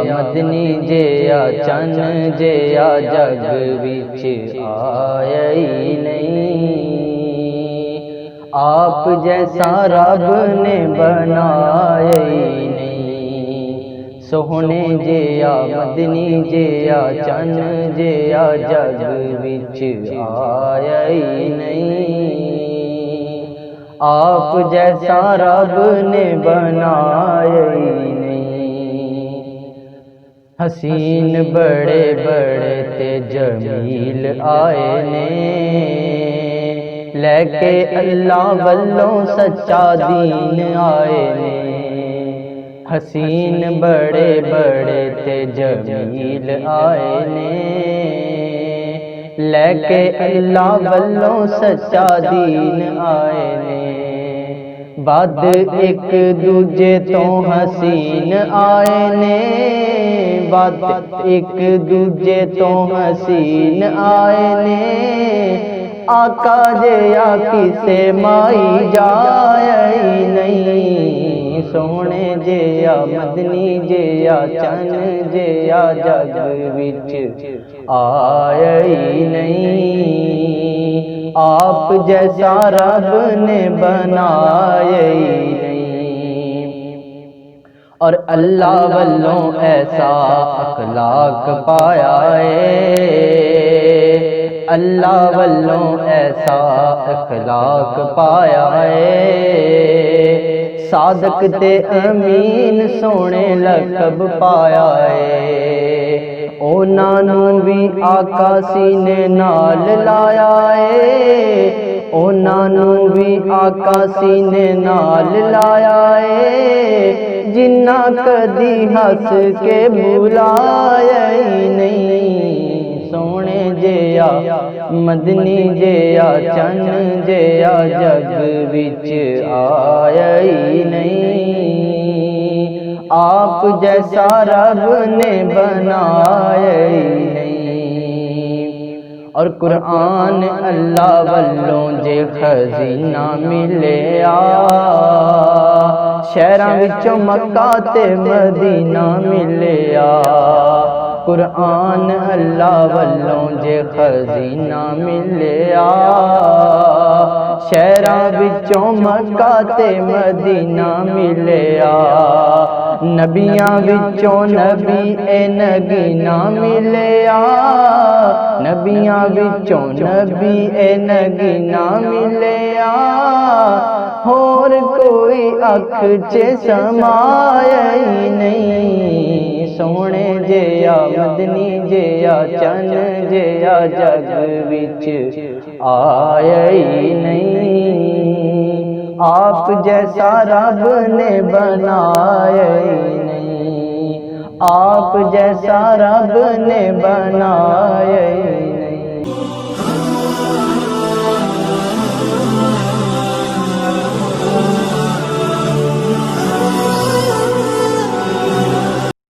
मदनी जे चन जे जग विच आया ही नहीं। आप जैसा रब ने बनाया ही नहीं। सोहने जे मदनी जे चन जे जग विच आया ही नहीं। आप जैसा रब ने बनाया ही नहीं। हसीन बड़े बड़े ते जमील आए ने, लेके अल्लाह वल्लों सच्चा दीन आए ने। हसीन बड़े बड़े ते जमील आए ने, लेके अल्लाह वल्लों सच्चा दीन आए ने। बद एक दूजे तो हसीन आए ने, बद एक दूजे तो हसीन आए ने। आका जे किसे माई जाए नहीं। सोहने जे मदनी जे चन जे जग विच आया ही नहीं। आप जैसा रब ने बनाया ही नहीं। और अल्लाह वल्लों ऐसा अखलाक पाया है, अल्लाह वल्लों ऐसा अखलाक पाया है। सादक ते अमीन सोने लकब पाया है। ओनानू भी आका सीने नाल लाया है। ओनानू भी आका सीने नाल लाया है। जिन्ना कदी हस के बुलाया ही नहीं। सोने जे मदनी जे चन जे जग विच आया ही नहीं। आप जैसा रब ने बनाया ही नहीं। और कुरान अल्लाह वल्लों जे खजीना मिलिया, शहरां विचों मक्का ते मदीना मिलिया। कुरान अल्लाह वल्लों जे खजीना मिलिया, शहरां विचों मक्का ते मदीना मिलिया। नबियां विचों नबी ए नगीना मिलिया, नबियां विचों नबी ए नगीना मिलिया। होर कोई अख च समाया ही नहीं। सोहने जे मदनी जे चन जे जग विच आया ही नहीं। आप जैसा रब ने बनाया ही नहीं। आप जैसा रब ने बनाया ही नहीं।